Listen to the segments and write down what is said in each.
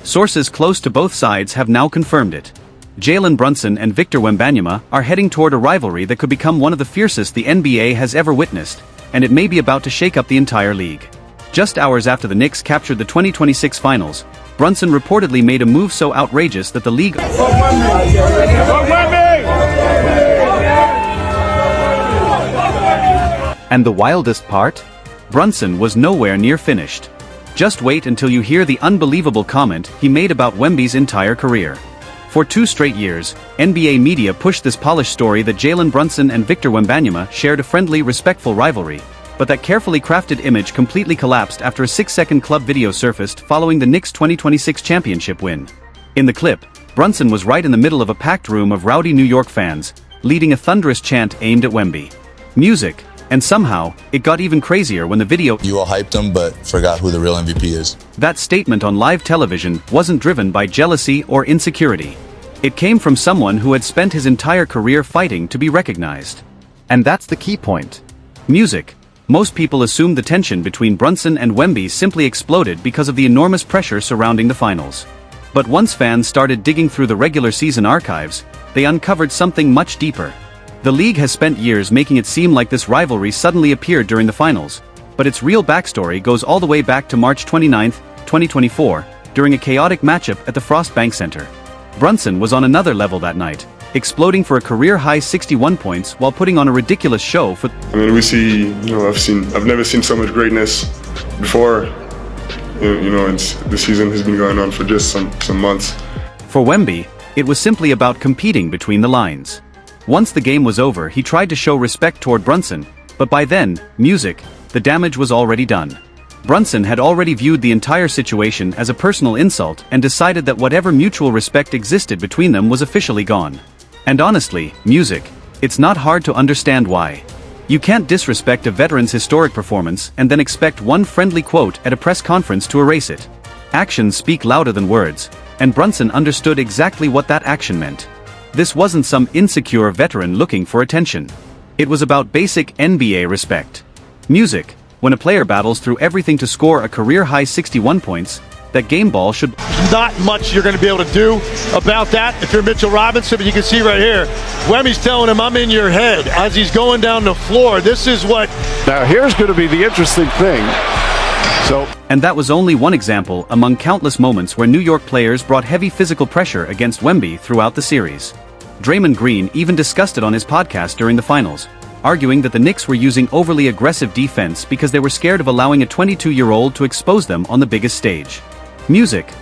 Sources close to both sides have now confirmed it. Jalen Brunson and Victor Wembanyama are heading toward a rivalry that could become one of the fiercest the NBA has ever witnessed, and it may be about to shake up the entire league. Just hours after the Knicks captured the 2026 finals, Brunson reportedly made a move so outrageous that the league... And the wildest part? Brunson was nowhere near finished. Just wait until you hear the unbelievable comment he made about Wemby's entire career. For 2 straight years, NBA media pushed this polished story that Jalen Brunson and Victor Wembanyama shared a friendly, respectful rivalry, but that carefully crafted image completely collapsed after a 6-second club video surfaced following the Knicks' 2026 championship win. In the clip, Brunson was right in the middle of a packed room of rowdy New York fans, leading a thunderous chant aimed at Wemby. Music. And somehow, it got even crazier when the video... You all hyped him, but forgot who the real MVP is. That statement on live television wasn't driven by jealousy or insecurity. It came from someone who had spent his entire career fighting to be recognized. And that's the key point. Music. Most people assumed the tension between Brunson and Wemby simply exploded because of the enormous pressure surrounding the finals. But once fans started digging through the regular season archives, they uncovered something much deeper. The league has spent years making it seem like this rivalry suddenly appeared during the finals, but its real backstory goes all the way back to March 29, 2024, during a chaotic matchup at the Frost Bank Center. Brunson was on another level that night, exploding for a career-high 61 points while putting on a ridiculous show for... we see, I've never seen so much greatness before. The season has been going on for just some months. For Wemby, it was simply about competing between the lines. Once the game was over, he tried to show respect toward Brunson, but by then, the damage was already done. Brunson had already viewed the entire situation as a personal insult and decided that whatever mutual respect existed between them was officially gone. And honestly, it's not hard to understand why. You can't disrespect a veteran's historic performance and then expect one friendly quote at a press conference to erase it. Actions speak louder than words, and Brunson understood exactly what that action meant. This wasn't some insecure veteran looking for attention. It was about basic NBA respect. When a player battles through everything to score a career-high 61 points, that game ball should... Not much you're going to be able to do about that if you're Mitchell Robinson, but you can see right here, Wemmy's telling him, I'm in your head, as he's going down the floor. This is what... Now here's going to be the interesting thing. And that was only one example among countless moments where New York players brought heavy physical pressure against Wemby throughout the series. Draymond Green even discussed it on his podcast during the finals, arguing that the Knicks were using overly aggressive defense because they were scared of allowing a 22-year-old to expose them on the biggest stage.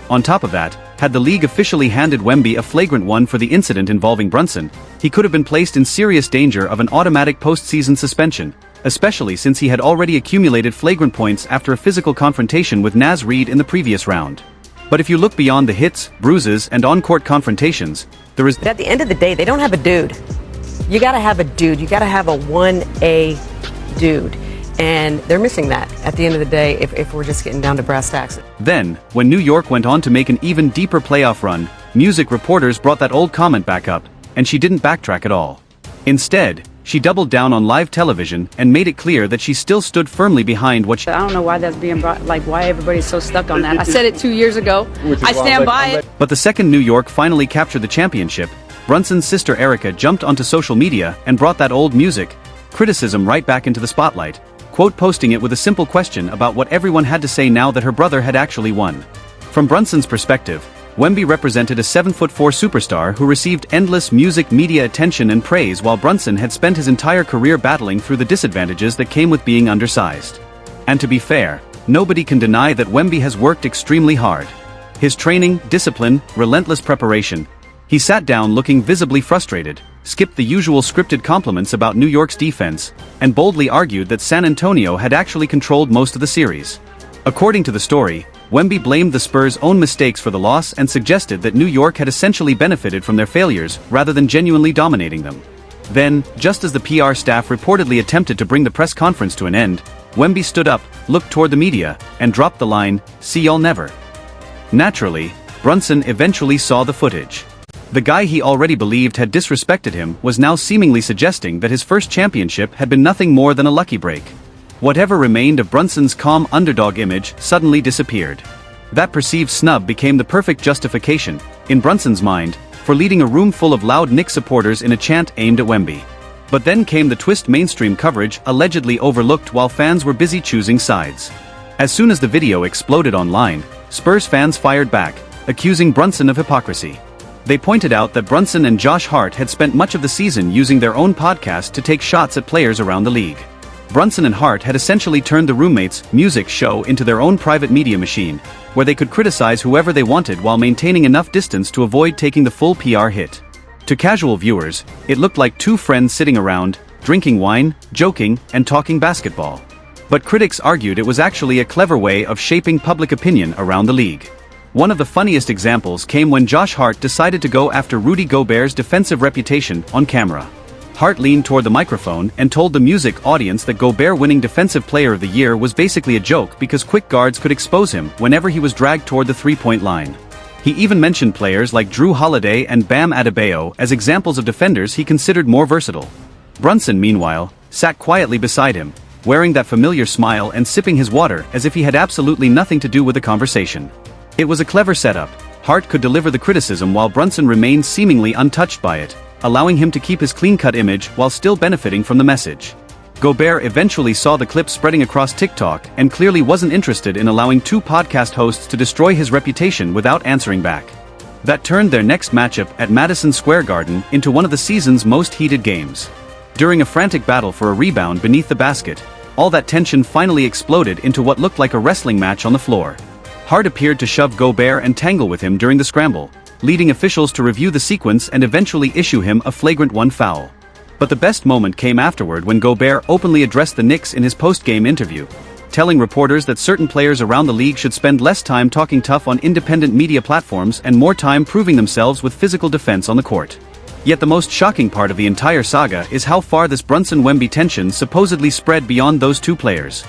On top of that, had the league officially handed Wemby a flagrant one for the incident involving Brunson, he could have been placed in serious danger of an automatic postseason suspension, especially since he had already accumulated flagrant points after a physical confrontation with Naz Reid in the previous round. But if you look beyond the hits, bruises, and on-court confrontations, there is... But at the end of the day, they don't have a dude. You gotta have a dude. You gotta have a 1A dude. And they're missing that at the end of the day if we're just getting down to brass tacks. Then, when New York went on to make an even deeper playoff run, reporters brought that old comment back up, and she didn't backtrack at all. Instead, she doubled down on live television and made it clear that she still stood firmly behind what she... I don't know why that's being brought, why everybody's so stuck on that. I said it 2 years ago. I stand by it. But the second New York finally captured the championship, Brunson's sister Erica jumped onto social media and brought that old criticism right back into the spotlight, posting it with a simple question about what everyone had to say now that her brother had actually won. From Brunson's perspective, Wemby represented a 7'4" superstar who received endless media attention and praise while Brunson had spent his entire career battling through the disadvantages that came with being undersized. And to be fair, nobody can deny that Wemby has worked extremely hard. His training, discipline, relentless preparation. He sat down looking visibly frustrated, skipped the usual scripted compliments about New York's defense, and boldly argued that San Antonio had actually controlled most of the series. According to the story, Wemby blamed the Spurs' own mistakes for the loss and suggested that New York had essentially benefited from their failures rather than genuinely dominating them. Then, just as the PR staff reportedly attempted to bring the press conference to an end, Wemby stood up, looked toward the media, and dropped the line, "See y'all never." Naturally, Brunson eventually saw the footage. The guy he already believed had disrespected him was now seemingly suggesting that his first championship had been nothing more than a lucky break. Whatever remained of Brunson's calm underdog image suddenly disappeared. That perceived snub became the perfect justification, in Brunson's mind, for leading a room full of loud Knicks supporters in a chant aimed at Wemby. But then came the twist: mainstream coverage allegedly overlooked while fans were busy choosing sides. As soon as the video exploded online, Spurs fans fired back, accusing Brunson of hypocrisy. They pointed out that Brunson and Josh Hart had spent much of the season using their own podcast to take shots at players around the league. Brunson and Hart had essentially turned the roommates' music show into their own private media machine, where they could criticize whoever they wanted while maintaining enough distance to avoid taking the full PR hit. To casual viewers, it looked like two friends sitting around, drinking wine, joking, and talking basketball. But critics argued it was actually a clever way of shaping public opinion around the league. One of the funniest examples came when Josh Hart decided to go after Rudy Gobert's defensive reputation on camera. Hart leaned toward the microphone and told the music audience that Gobert winning Defensive Player of the Year was basically a joke because quick guards could expose him whenever he was dragged toward the three-point line. He even mentioned players like Drew Holiday and Bam Adebayo as examples of defenders he considered more versatile. Brunson, meanwhile, sat quietly beside him, wearing that familiar smile and sipping his water as if he had absolutely nothing to do with the conversation. It was a clever setup. Hart could deliver the criticism while Brunson remained seemingly untouched by it, allowing him to keep his clean-cut image while still benefiting from the message. Gobert eventually saw the clip spreading across TikTok and clearly wasn't interested in allowing two podcast hosts to destroy his reputation without answering back. That turned their next matchup at Madison Square Garden into one of the season's most heated games. During a frantic battle for a rebound beneath the basket, all that tension finally exploded into what looked like a wrestling match on the floor. Hart appeared to shove Gobert and tangle with him during the scramble, leading officials to review the sequence and eventually issue him a flagrant 1 foul. But the best moment came afterward when Gobert openly addressed the Knicks in his post-game interview, telling reporters that certain players around the league should spend less time talking tough on independent media platforms and more time proving themselves with physical defense on the court. Yet the most shocking part of the entire saga is how far this Brunson-Wemby tension supposedly spread beyond those two players.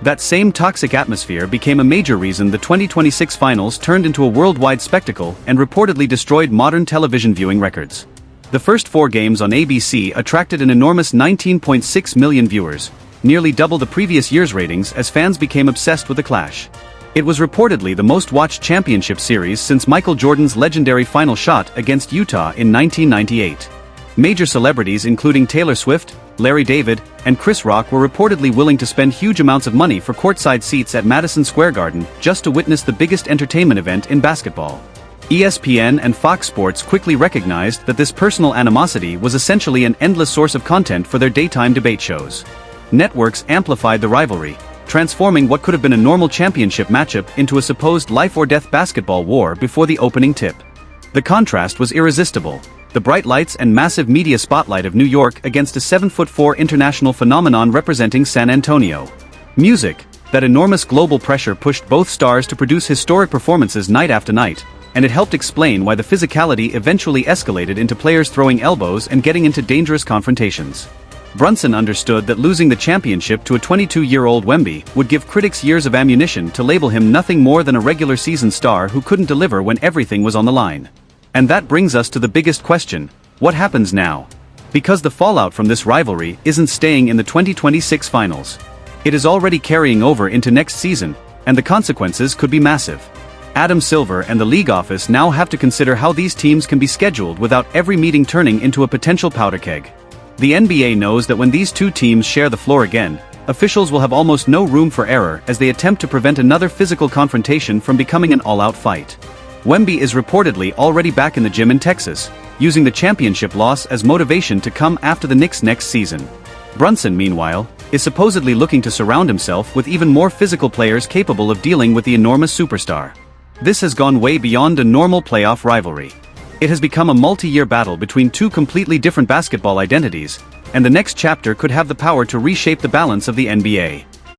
That same toxic atmosphere became a major reason the 2026 finals turned into a worldwide spectacle and reportedly destroyed modern television viewing records. The first 4 games on ABC attracted an enormous 19.6 million viewers, nearly double the previous year's ratings as fans became obsessed with the clash. It was reportedly the most-watched championship series since Michael Jordan's legendary final shot against Utah in 1998. Major celebrities including Taylor Swift, Larry David, and Chris Rock were reportedly willing to spend huge amounts of money for courtside seats at Madison Square Garden just to witness the biggest entertainment event in basketball. ESPN and Fox Sports quickly recognized that this personal animosity was essentially an endless source of content for their daytime debate shows. Networks amplified the rivalry, transforming what could have been a normal championship matchup into a supposed life-or-death basketball war before the opening tip. The contrast was irresistible. The bright lights and massive media spotlight of New York against a 7'4" international phenomenon representing San Antonio. Music, that enormous global pressure pushed both stars to produce historic performances night after night, and it helped explain why the physicality eventually escalated into players throwing elbows and getting into dangerous confrontations. Brunson understood that losing the championship to a 22-year-old Wemby would give critics years of ammunition to label him nothing more than a regular season star who couldn't deliver when everything was on the line. And that brings us to the biggest question: what happens now? Because the fallout from this rivalry isn't staying in the 2026 finals. It is already carrying over into next season, and the consequences could be massive. Adam Silver and the league office now have to consider how these teams can be scheduled without every meeting turning into a potential powder keg. The NBA knows that when these two teams share the floor again, officials will have almost no room for error as they attempt to prevent another physical confrontation from becoming an all-out fight. Wemby is reportedly already back in the gym in Texas, using the championship loss as motivation to come after the Knicks next season. Brunson, meanwhile, is supposedly looking to surround himself with even more physical players capable of dealing with the enormous superstar. This has gone way beyond a normal playoff rivalry. It has become a multi-year battle between two completely different basketball identities, and the next chapter could have the power to reshape the balance of the NBA.